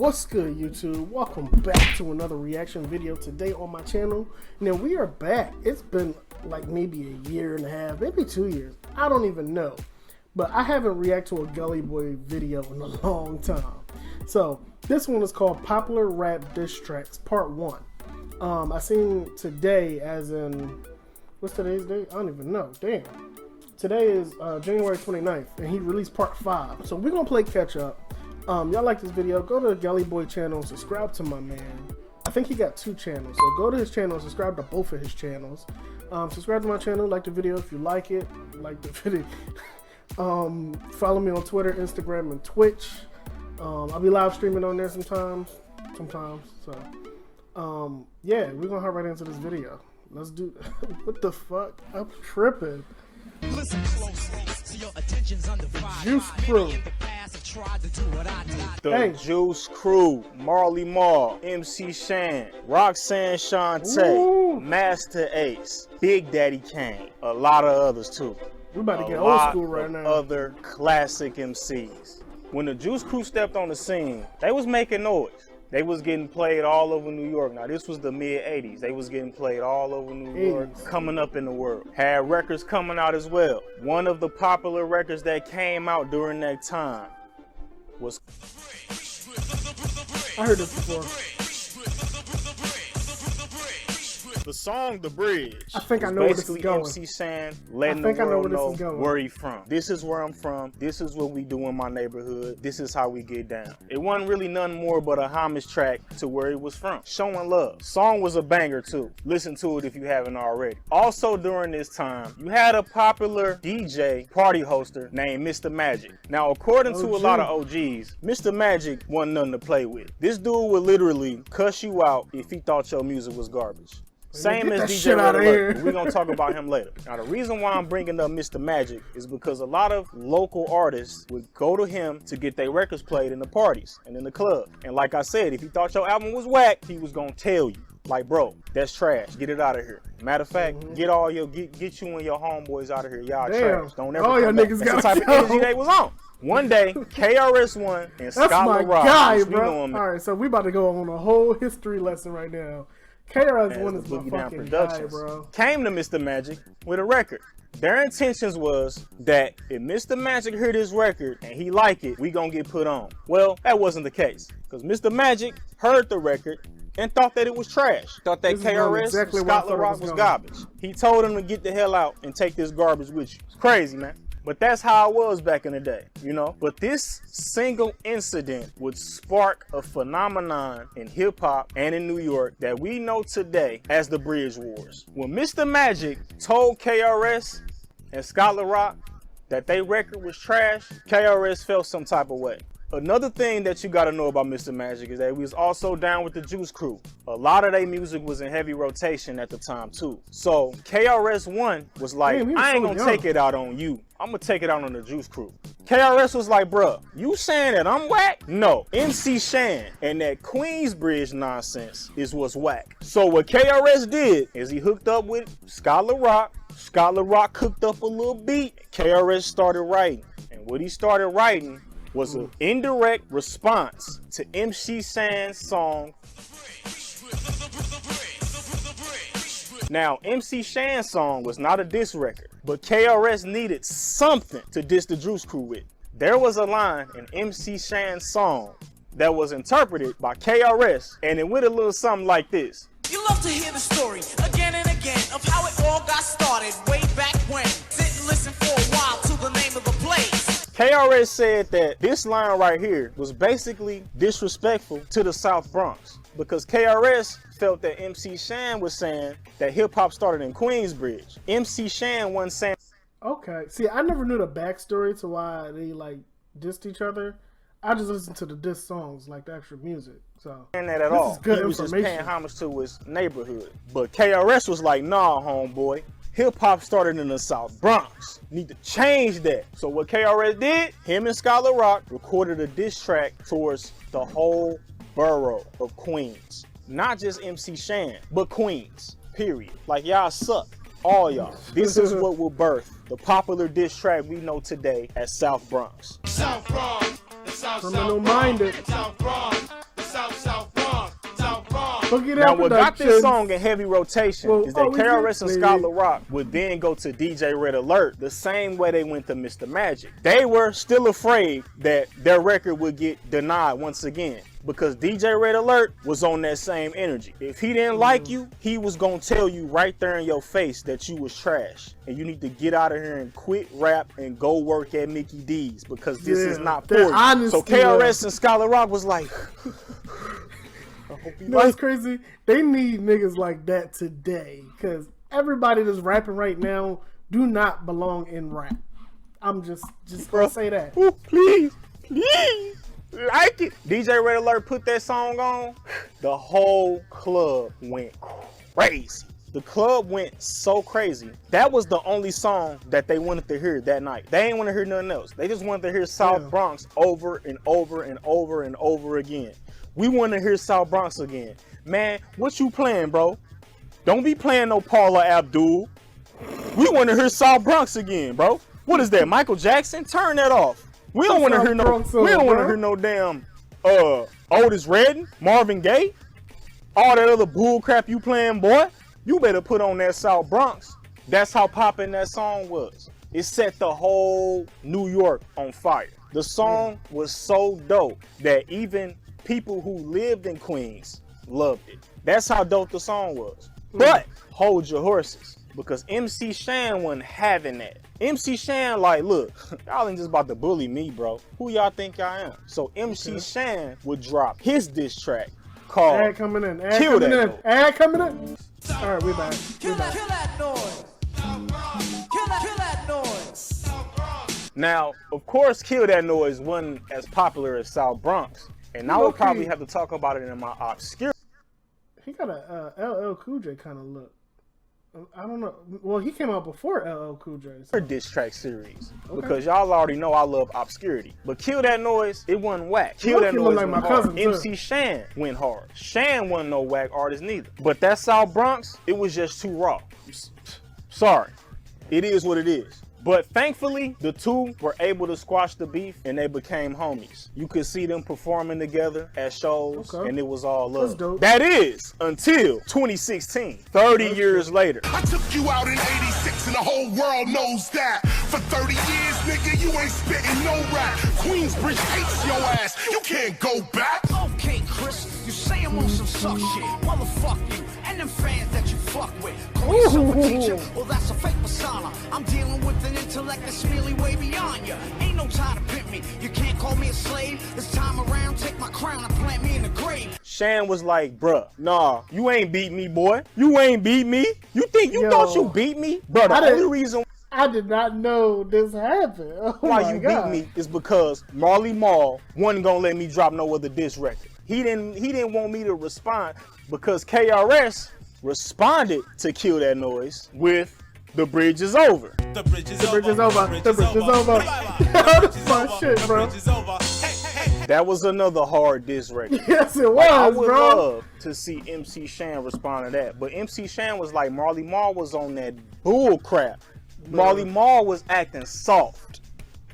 What's good, YouTube? Welcome back to another reaction video today on my channel. Now we are back. It's been like maybe a year and a half, maybe 2 years. I don't even know. But I haven't reacted to a GULLEYBOY video in a long time. So this one is called Popular Rap Diss Tracks Part 1. I seen today as in, what's today's date? I don't even know. Damn. Today is January 29th and he released Part 5. So we're gonna play catch up. Y'all like this video, go to the GULLEYBOY channel, subscribe to my man. I think he got 2 channels, so go to his channel, subscribe to both of his channels. Subscribe to my channel, like the video if you like it, like the video. Follow me on Twitter, Instagram, and Twitch. I'll be live streaming on there sometimes. So, yeah, we're gonna hop right into this video. Let's do what the fuck? I'm tripping. Listen closely, so your attention's undivided. Juice Crew. The Juice Crew, Marley Marl, MC Shan, Roxanne Shante, Ooh. Master Ace, Big Daddy Kane, a lot of others too. We about to get old school right now. Other classic MCs. When the Juice Crew stepped on the scene, they was making noise. They was getting played all over New York. Now this was the mid-'80s. They was getting played all over New York, coming up in the world. Had records coming out as well. One of the popular records that came out during that time was... I heard this before. The song "The Bridge." I think I know where this is going. MC Shan letting the world know where he from. This is where I'm from. This is what we do in my neighborhood. This is how we get down. It wasn't really nothing more but a homage track to where he was from. Showing love. Song was a banger too. Listen to it if you haven't already. Also during this time, you had a popular DJ party hoster named Mr. Magic. Now according to a lot of OGs, Mr. Magic wasn't nothing to play with. This dude would literally cuss you out if he thought your music was garbage. Same as DJ Rivalry. We're going to talk about him later. Now, the reason why I'm bringing up Mr. Magic is because a lot of local artists would go to him to get their records played in the parties and in the club. And like I said, if he thought your album was whack, he was going to tell you. Like, bro, that's trash. Get it out of here. Matter of fact, get you and your homeboys out of here. Y'all trash. Don't ever come back. That's the type of energy they was on. One day, KRS-One and Scott guy, bro. All right, so we about to go on a whole history lesson right now. KRS-One is my fucking guy, bro. Came to Mr. Magic with a record. Their intentions was that if Mr. Magic heard this record and he liked it, we gonna get put on. Well, that wasn't the case, because Mr. Magic heard the record and thought that it was trash. Thought that KRS Scott LaRock was garbage. He told him to get the hell out and take this garbage with you. It's crazy, man. But that's how it was back in the day, you know? But this single incident would spark a phenomenon in hip-hop and in New York that we know today as the Bridge Wars. When Mr. Magic told KRS and Scott LaRock that their record was trash, KRS felt some type of way. Another thing that you gotta know about Mr. Magic is that we was also down with the Juice Crew. A lot of their music was in heavy rotation at the time too. So KRS-One was like, I ain't gonna take it out on you. I'm gonna take it out on the Juice Crew. KRS was like, bruh, you saying that I'm whack? No, MC Shan and that Queensbridge nonsense is what's whack. So what KRS did is he hooked up with Scott LaRock. Scott LaRock cooked up a little beat. KRS started writing. And what he started writing was an indirect response to MC Shan's song. Now, MC Shan's song was not a diss record, but KRS needed something to diss the Juice Crew with. There was a line in MC Shan's song that was interpreted by KRS, and it went a little something like this. You love to hear the story again and again of how it all got started way back when. Didn't listen for a while to the name of the place. KRS said that this line right here was basically disrespectful to the South Bronx because KRS felt that MC Shan was saying that hip-hop started in Queensbridge. MC Shan wasn't saying... Okay, see, I never knew the backstory to why they, like, dissed each other. I just listened to the diss songs, like the actual music, so... And that at all. He was just paying homage to his neighborhood. But KRS was like, nah, homeboy. Hip-hop started in the South Bronx. Need to change that. So what KRS did, him and Scott LaRock recorded a diss track towards the whole borough of Queens. Not just MC Shan, but Queens, period. Like, y'all suck, all y'all. This is what will birth the popular diss track we know today as South Bronx. South Bronx, Criminal minded. South Bronx, Now, what got this song in heavy rotation is that KRS and Scholar Rock would then go to DJ Red Alert the same way they went to Mr. Magic. They were still afraid that their record would get denied once again, because DJ Red Alert was on that same energy. If he didn't like you, he was gonna tell you right there in your face that you was trash and you need to get out of here and quit rap and go work at Mickey D's, because this is not for you. So KRS and Scholar Rock was like, you know what's crazy? They need niggas like that today, because everybody that's rapping right now do not belong in rap. I'm just gonna say that. Ooh, please. Like it. DJ Red Alert put that song on, the whole club went crazy. The club went so crazy. That was the only song that they wanted to hear that night. They ain't want to hear nothing else. They just wanted to hear South Bronx over and over and over and over again. We want to hear South Bronx again. Man, what you playing, bro? Don't be playing no Paula Abdul. We want to hear South Bronx again, bro. What is that, Michael Jackson? Turn that off. We don't want to hear no. We don't want to hear no damn Otis Redding, Marvin Gaye, all that other bull crap you playing, boy. You better put on that South Bronx. That's how poppin' that song was. It set the whole New York on fire. The song was so dope that even people who lived in Queens loved it. That's how dope the song was. But hold your horses, because MC Shan wasn't having that. MC Shan like, look, y'all ain't just about to bully me, bro. Who y'all think I am? So MC Shan would drop his diss track called Ad coming in. Ad coming in. All right, we back. Kill that noise. Kill that noise. Now, of course, Kill That Noise wasn't as popular as South Bronx, and I would probably have to talk about it in my obscure. He got a LL Cool J kind of look. I don't know. Well, he came out before LL Cool J. So. Diss track series, because y'all already know I love obscurity. But Kill That Noise, it wasn't whack. Kill That Noise, like my cousin. MC Shan went hard. Shan wasn't no whack artist neither. But that South Bronx, it was just too raw. Sorry, it is what it is. But thankfully, the two were able to squash the beef and they became homies. You could see them performing together at shows and it was all love. That is until 2016, 30 years later. I took you out in 86 and the whole world knows that. For 30 years, nigga, you ain't spitting no rap. Queensbridge hates your ass. You can't go back. Okay, Chris, you say I'm on some suck shit. Motherfuck you and them fans that you fuck with. Call yourself a teacher, well that's a fake persona. I'm dealing with an intellect that's really way beyond you. Ain't no time to pimp me. You can't call me a slave. This time around, take my crown and plant me in the grave. Shan was like, bruh, nah, you ain't beat me, boy. You ain't beat me. You think you thought you beat me? Bro, the only reason I did not know this happened. Why you beat me is because Marley Marl wasn't gonna let me drop no other diss record. He didn't want me to respond, because KRS responded to Kill That Noise with The Bridge Is Over. The bridge is over. The bridge is over. The bridge is over. That's my shit, bro. That was another hard diss record. Yes, it was, like, I would bro. love to see MC Shan respond to that, but MC Shan was like, Marley Marl was on that bull crap. Marley Marl was acting soft.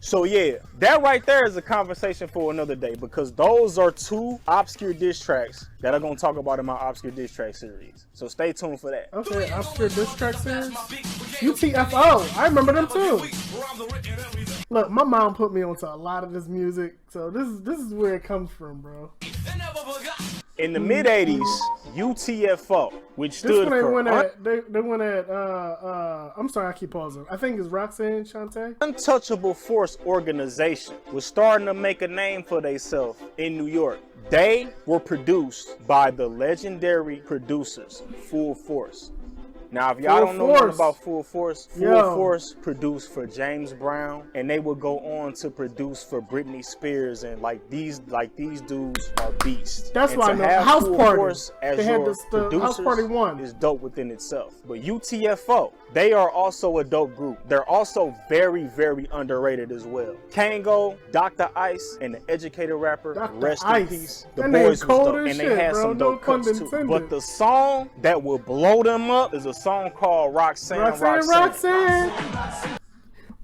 So yeah, that right there is a conversation for another day, because those are two obscure diss tracks that I'm gonna talk about in my obscure diss track series. So stay tuned for that. Okay, obscure diss track series. UTFO, I remember them too. Look, my mom put me onto a lot of this music, so this is where it comes from, bro. In the mid '80s, UTFO, which stood for they went at I'm sorry, I keep pausing. I think it's Roxanne Shante. Untouchable Force Organization, was starting to make a name for themselves in New York. They were produced by the legendary producers Full Force. Now, if y'all don't know nothing about Full Force, Force produced for James Brown, and they would go on to produce for Britney Spears, and like these dudes are beasts. That's why I know. House Party. They had the House Party 1 is dope within itself. But UTFO, they are also a dope group. They're also very, very underrated as well. Kango, Dr. Ice, and the educated rapper, rest in peace. The boys was dope, and they had some dope cuts too. But the song that will blow them up is a song called Roxanne.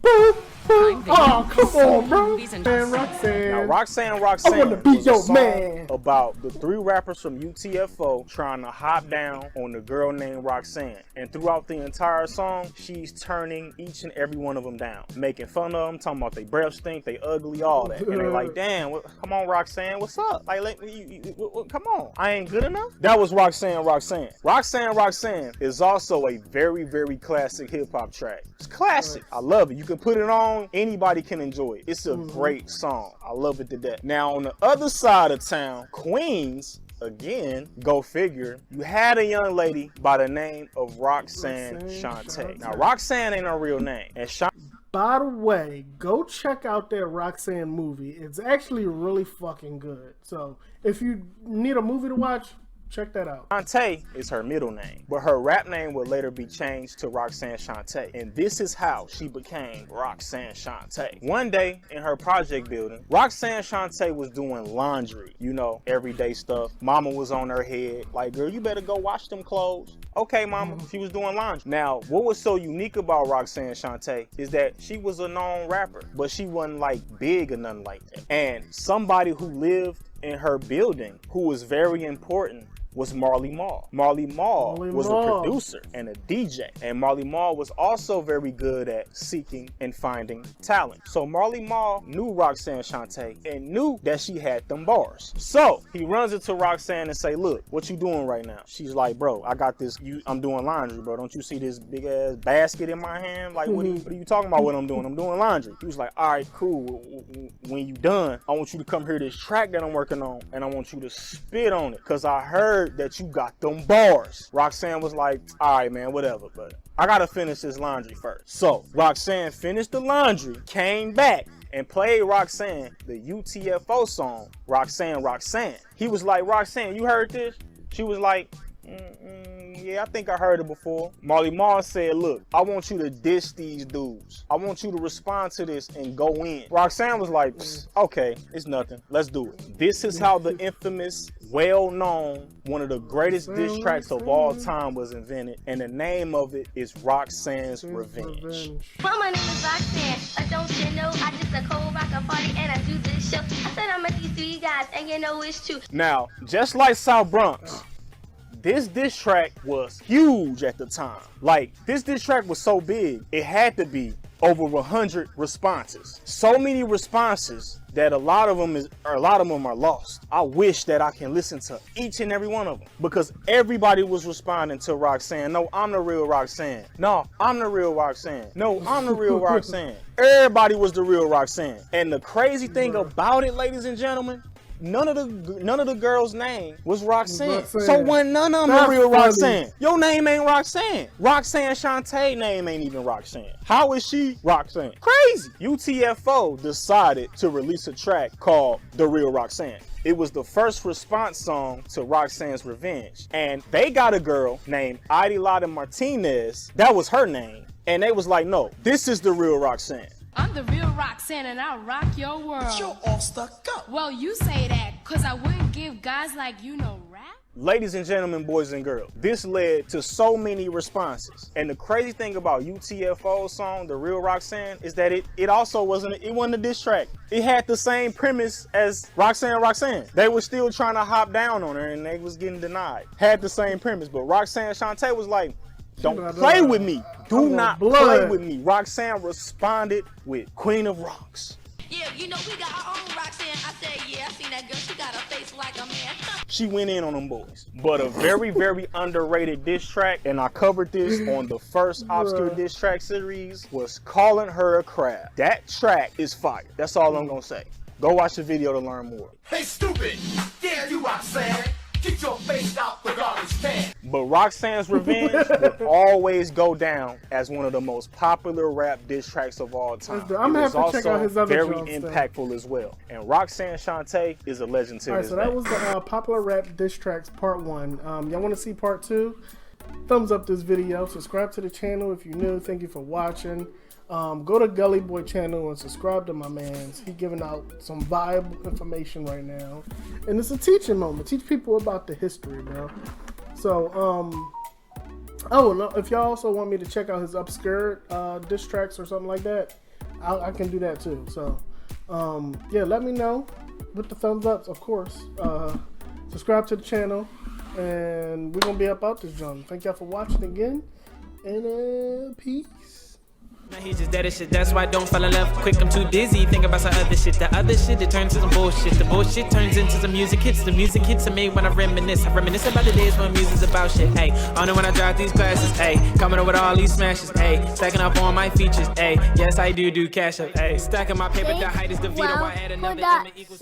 Boom, boom. Oh, come on, bro. Man, Roxanne. Now, Roxanne I wanna be was a your song man. about the 3 rappers from UTFO trying to hop down on the girl named Roxanne. And throughout the entire song, she's turning each and every one of them down, making fun of them, talking about they breath stink, they ugly, all that. And they like, damn, come on, Roxanne, what's up? Like, come on, I ain't good enough? That was Roxanne. Roxanne is also a very, very classic hip-hop track. It's classic. I love it. You can put it on, anybody can enjoy it. It's a great song. I love it to death. Now, on the other side of town, Queens, again, go figure, you had a young lady by the name of Roxanne Shante. Now, Roxanne ain't her real name. And by the way, go check out that Roxanne movie. It's actually really fucking good. So if you need a movie to watch, check that out. Shante is her middle name, but her rap name would later be changed to Roxanne Shante. And this is how she became Roxanne Shante. One day in her project building, Roxanne Shante was doing laundry, you know, everyday stuff. Mama was on her head, like, girl, you better go wash them clothes. Okay, mama, she was doing laundry. Now, what was so unique about Roxanne Shante is that she was a known rapper, but she wasn't like big or nothing like that. And somebody who lived in her building who was very important was Marley Marl. Marley Marl was a producer and a DJ. And Marley Marl was also very good at seeking and finding talent. So Marley Marl knew Roxanne Shante and knew that she had them bars. So he runs into Roxanne and say, look, what you doing right now? She's like, bro, I got this, I'm doing laundry, bro. Don't you see this big ass basket in my hand? Like, what are you talking about what I'm doing? I'm doing laundry. He was like, all right, cool. When you done, I want you to come hear this track that I'm working on and I want you to spit on it. Cause I heard that you got them bars. Roxanne was like, all right, man, whatever, but I gotta finish this laundry first. So Roxanne finished the laundry, came back and played Roxanne the UTFO song, Roxanne. He was like, Roxanne, you heard this? She was like, yeah, I think I heard it before. Marley Marl said, look, I want you to diss these dudes. I want you to respond to this and go in. Roxanne was like, okay, it's nothing. Let's do it. This is how the infamous, well-known, one of the greatest diss tracks of all time was invented. And the name of it is Roxanne's Revenge. Well, my name is Roxanne. Don't you know I just a cold rocker party and I do this show. I said I met these 3 guys and you know it's true. Now, just like South Bronx, this diss track was huge at the time. Like, this diss track was so big, it had to be over 100 responses. So many responses that a lot of them are lost. I wish that I can listen to each and every one of them because everybody was responding to Roxanne. No, I'm the real Roxanne. No, I'm the real Roxanne. No, I'm the real Roxanne. Everybody was the real Roxanne. And the crazy thing about it, ladies and gentlemen, none of the girls' name was Roxanne. So when none of them are real Roxanne, your name ain't Roxanne. Roxanne Shante name ain't even Roxanne. How is she Roxanne? Crazy. UTFO decided to release a track called The Real Roxanne. It was the first response song to Roxanne's Revenge. And they got a girl named Adelita Martinez. That was her name. And they was like, no, this is the real Roxanne. I'm the real Roxanne and I'll rock your world. You're all stuck up. Well, you say that, cause I wouldn't give guys like you no rap. Ladies and gentlemen, boys and girls, this led to so many responses. And the crazy thing about UTFO's song, The Real Roxanne, is that it also wasn't a diss track. It had the same premise as Roxanne. They were still trying to hop down on her and they was getting denied. Had the same premise, but Roxanne Shante was like, don't play with me. Do not play with me. Roxanne responded with Queen of Rocks. Yeah, you know we got our own Roxanne. I said, yeah, I seen that girl. She got a face like a man. She went in on them boys. But a very, very underrated diss track, and I covered this on the first Obscure Diss Track series, was Calling Her a Crab. That track is fire. That's all I'm gonna say. Go watch the video to learn more. Hey, stupid! Dare you, Roxanne? Get your face out the garbage can. But Roxanne's Revenge will always go down as one of the most popular rap diss tracks of all time. I'm happy to check out his other very songs, impactful as well. And Roxanne Shante is a legend to this day. So that was the popular rap diss tracks part 1. Y'all want to see part 2? Thumbs up this video. Subscribe to the channel if you're new. Thank you for watching. Go to GULLEYBOY channel and subscribe to my man's. He's giving out some viable information right now. And it's a teaching moment. Teach people about the history, bro. So, oh, no, if y'all also want me to check out his obscure diss tracks or something like that, I can do that too. So, yeah, let me know with the thumbs ups, of course. Subscribe to the channel, and we're gonna be up out this joint. Thank y'all for watching again, and peace. Now he's just dead as shit, that's why I don't fall in love quick. I'm too dizzy, think about some other shit. The other shit, it turns into some bullshit. The bullshit turns into some music hits. The music hits are made when I reminisce. I reminisce about the days when music's about shit, ayy. I know when I drop these classes, ayy. Coming up with all these smashes, ayy. Stacking up on my features, ayy. Yes, I do cash up, ayy. Stacking my paper, the height is the Vita. Why add another M equals